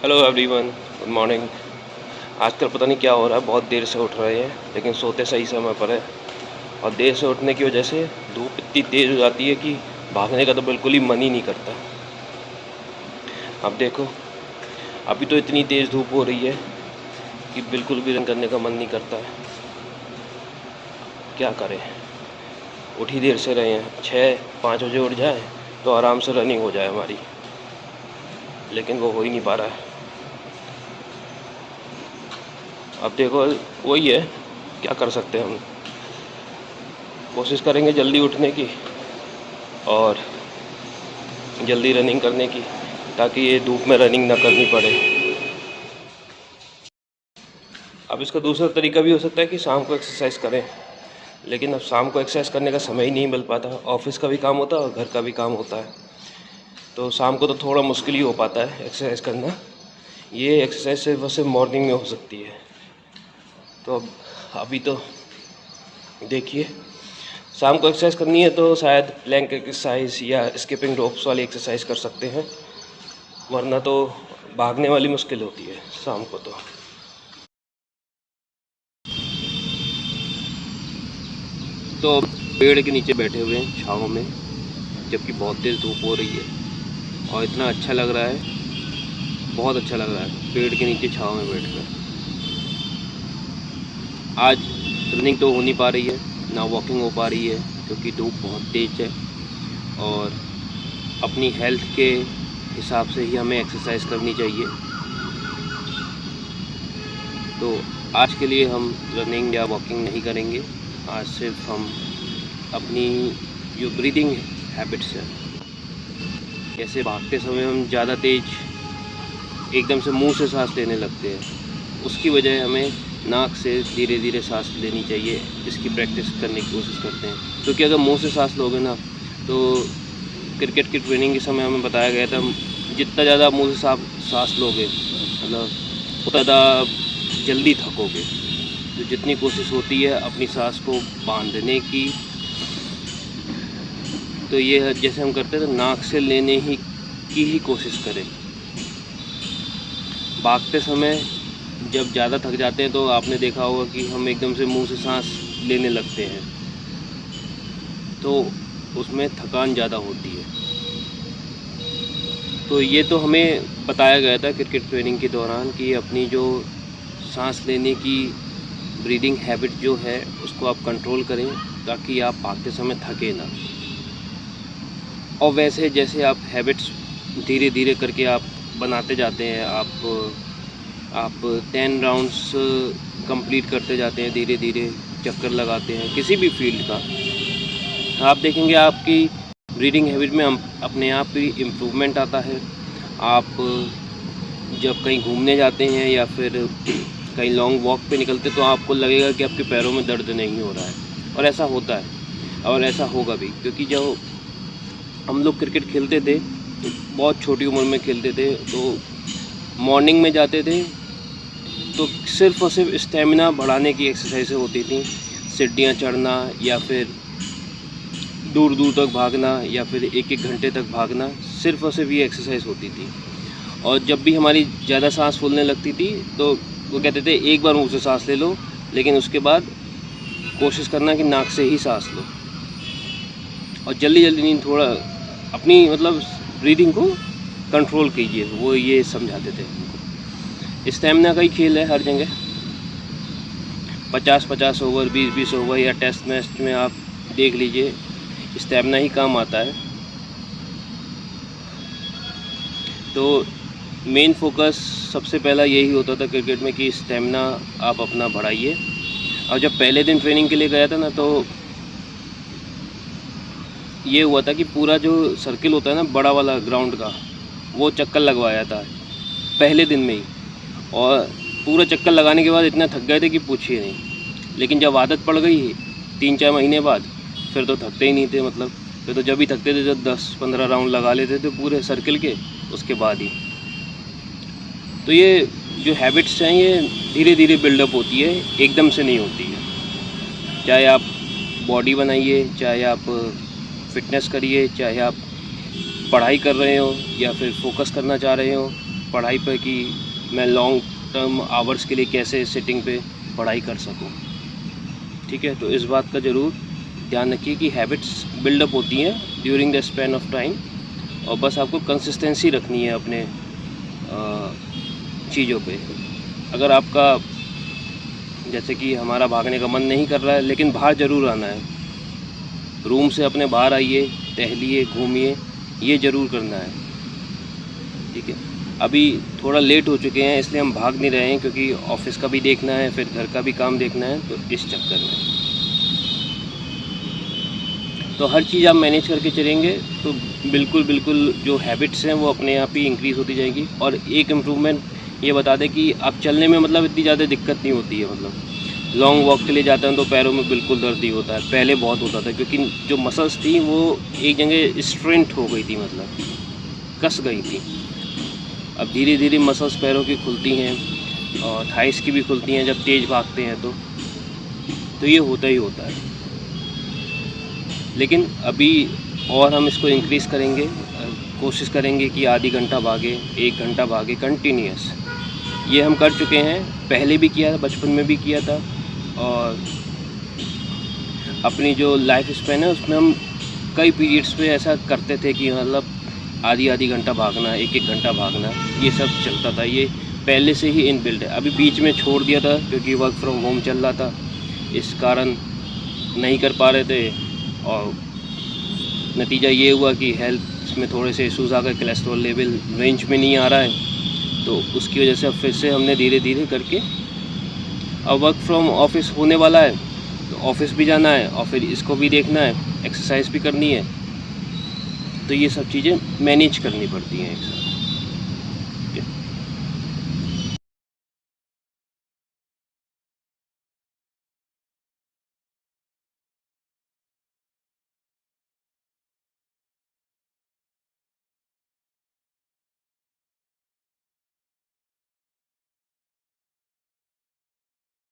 Hello everyone, good morning. आजकल पता नहीं क्या हो रहा है, बहुत देर से उठ रहे हैं लेकिन सोते सही समय पर है। और देर से उठने की वजह से धूप इतनी तेज़ हो जाती है कि भागने का तो बिल्कुल ही मन ही नहीं करता। अब देखो, अभी तो इतनी तेज़ धूप हो रही है कि बिल्कुल भी रन करने का मन नहीं करता है। क्या करें, उठ ही देर से रहे हैं। 6-5 बजे उठ जाए तो आराम से रनिंग हो जाए हमारी, लेकिन वो हो ही नहीं पा रहा है। अब देखो, वही है, क्या कर सकते हैं हम। कोशिश करेंगे जल्दी उठने की और जल्दी रनिंग करने की, ताकि ये धूप में रनिंग ना करनी पड़े। अब इसका दूसरा तरीका भी हो सकता है कि शाम को एक्सरसाइज करें, लेकिन अब शाम को एक्सरसाइज करने का समय ही नहीं मिल पाता। ऑफिस का भी काम होता है और घर का भी काम होता है, तो शाम को तो थोड़ा मुश्किल ही हो पाता है एक्सरसाइज करना। ये एक्सरसाइज सिर्फ मॉर्निंग में हो सकती है। तो अब अभी तो देखिए, शाम को एक्सरसाइज करनी है तो शायद प्लैंक एक्सरसाइज या स्किपिंग रोप्स वाली एक्सरसाइज कर सकते हैं, वरना तो भागने वाली मुश्किल होती है शाम को। तो पेड़ के नीचे बैठे हुए हैं छाँव में, जबकि बहुत तेज़ धूप हो रही है और इतना अच्छा लग रहा है, बहुत अच्छा लग रहा है पेड़ के नीचे छाँव में बैठकर। आज रनिंग तो हो नहीं पा रही है, ना वॉकिंग हो पा रही है, क्योंकि धूप बहुत तेज़ है और अपनी हेल्थ के हिसाब से ही हमें एक्सरसाइज करनी चाहिए। तो आज के लिए हम रनिंग या वॉकिंग नहीं करेंगे। आज सिर्फ हम अपनी जो ब्रीदिंग हैबिट्स है, जैसे भागते समय हम ज़्यादा तेज़ एकदम से मुंह से सांस लेने लगते हैं, उसकी वजह हमें नाक से धीरे धीरे सांस लेनी चाहिए। इसकी प्रैक्टिस करने की कोशिश करते हैं, क्योंकि अगर मुंह से सांस लोगे ना, तो क्रिकेट की ट्रेनिंग के समय हमें बताया गया था, जितना ज़्यादा मुंह से सांस लोगे, मतलब उतना ज़्यादा जल्दी थकोगे। तो जितनी कोशिश होती है अपनी सांस को बांधने की, तो ये जैसे हम करते थे नाक से लेने की ही कोशिश करें। भागते समय जब ज़्यादा थक जाते हैं तो आपने देखा होगा कि हम एकदम से मुंह से सांस लेने लगते हैं, तो उसमें थकान ज़्यादा होती है। तो ये तो हमें बताया गया था क्रिकेट ट्रेनिंग के दौरान कि अपनी जो सांस लेने की ब्रीदिंग हैबिट जो है उसको आप कंट्रोल करें, ताकि आप भागते समय थके ना। और वैसे जैसे आप हैबिट्स धीरे धीरे करके आप बनाते जाते हैं, आप 10 राउंड्स कंप्लीट करते जाते हैं, धीरे धीरे चक्कर लगाते हैं किसी भी फील्ड का, आप देखेंगे आपकी ब्रीदिंग हैबिट में अपने आप ही इम्प्रूवमेंट आता है। आप जब कहीं घूमने जाते हैं या फिर कहीं लॉन्ग वॉक पे निकलते, तो आपको लगेगा कि आपके पैरों में दर्द नहीं हो रहा है, और ऐसा होता है और ऐसा होगा भी। क्योंकि जब हम लोग क्रिकेट खेलते थे, बहुत छोटी उम्र में खेलते थे, तो मॉर्निंग में जाते थे, तो सिर्फ और सिर्फ स्टेमिना बढ़ाने की एक्सरसाइजें होती थी। सीढ़ियाँ चढ़ना या फिर दूर दूर तक भागना या फिर 1-1 घंटे तक भागना, सिर्फ और सिर्फ ये एक्सरसाइज होती थी। और जब भी हमारी ज़्यादा सांस फूलने लगती थी तो वो कहते थे एक बार मुंह से सांस ले लो, लेकिन उसके बाद कोशिश करना कि नाक से ही सांस लो, और जल्दी जल्दी नहीं, थोड़ा अपनी मतलब ब्रीदिंग को कंट्रोल कीजिए। वो ये समझाते थे हमको। स्टेमिना का ही खेल है हर जगह, 50-50 ओवर, 20-20 ओवर या टेस्ट मैच में आप देख लीजिए, स्टेमिना ही काम आता है। तो मेन फोकस सबसे पहला यही होता था क्रिकेट में कि स्टेमिना आप अपना बढ़ाइए। और जब पहले दिन ट्रेनिंग के लिए गया था ना, तो ये हुआ था कि पूरा जो सर्किल होता है ना बड़ा वाला ग्राउंड का, वो चक्कर लगवाया था पहले दिन में ही, और पूरा चक्कर लगाने के बाद इतना थक गए थे कि पूछिए नहीं। लेकिन जब आदत पड़ गई 3-4 महीने बाद, फिर तो थकते ही नहीं थे। मतलब फिर तो जब भी थकते थे, जब 10-15 राउंड लगा लेते थे पूरे सर्किल के, उसके बाद ही। तो ये जो हैबिट्स हैं ये धीरे धीरे बिल्डअप होती है, एकदम से नहीं होती है। चाहे आप बॉडी बनाइए, चाहे आप फिटनेस करिए, चाहे आप पढ़ाई कर रहे हो या फिर फोकस करना चाह रहे हो, पढ़ाई पर कि मैं लॉन्ग टर्म आवर्स के लिए कैसे सिटिंग पे पढ़ाई कर सकूं। ठीक है, तो इस बात का ज़रूर ध्यान रखिए कि हैबिट्स बिल्डअप होती हैं during the span of time, और बस आपको कंसिस्टेंसी रखनी है अपने चीज़ों पे। अगर आपका जैसे कि हमारा भागने का मन नहीं कर रहा है, लेकिन बाहर ज़रूर आना है, रूम से अपने बाहर आइए, टहलिए, घूमिए, ये ज़रूर करना है। ठीक है, अभी थोड़ा लेट हो चुके हैं इसलिए हम भाग नहीं रहे हैं, क्योंकि ऑफिस का भी देखना है, फिर घर का भी काम देखना है, तो इस चक्कर में तो हर चीज़ आप मैनेज करके चलेंगे तो बिल्कुल जो हैबिट्स हैं वो अपने आप ही इंक्रीज़ होती जाएगी। और एक इम्प्रूवमेंट ये बता दें कि आप चलने में मतलब इतनी ज़्यादा दिक्कत नहीं होती है। मतलब लॉन्ग वॉक के लिए जाते हैं तो पैरों में बिल्कुल दर्द ही होता है, पहले बहुत होता था, क्योंकि जो मसल्स थी वो एक जगह स्ट्रेंथ हो गई थी, मतलब कस गई थी। अब धीरे धीरे मसल्स पैरों की खुलती हैं और थाइस की भी खुलती हैं जब तेज़ भागते हैं तो ये होता ही होता है। लेकिन अभी और हम इसको इंक्रीज़ करेंगे, कोशिश करेंगे कि आधी घंटा भागे, 1 घंटा भागे कंटिन्यूस। ये हम कर चुके हैं, पहले भी किया था, बचपन में भी किया था, और अपनी जो लाइफ स्पैन है उसमें हम कई पीरियड्स पे ऐसा करते थे कि मतलब आधी घंटा भागना, 1 घंटा भागना, ये सब चलता था। ये पहले से ही इनबिल्ट है। अभी बीच में छोड़ दिया था क्योंकि वर्क फ्रॉम होम चल रहा था, इस कारण नहीं कर पा रहे थे, और नतीजा ये हुआ कि हेल्थ में थोड़े से इशूज़ आ गए, कोलेस्ट्रॉल लेवल रेंज में नहीं आ रहा है, तो उसकी वजह से अब फिर से हमने धीरे धीरे करके, अब वर्क फ्रॉम ऑफिस होने वाला है तो ऑफिस भी जाना है और फिर इसको भी देखना है, एक्सरसाइज भी करनी है, तो ये सब चीज़ें मैनेज करनी पड़ती हैं एक साथ।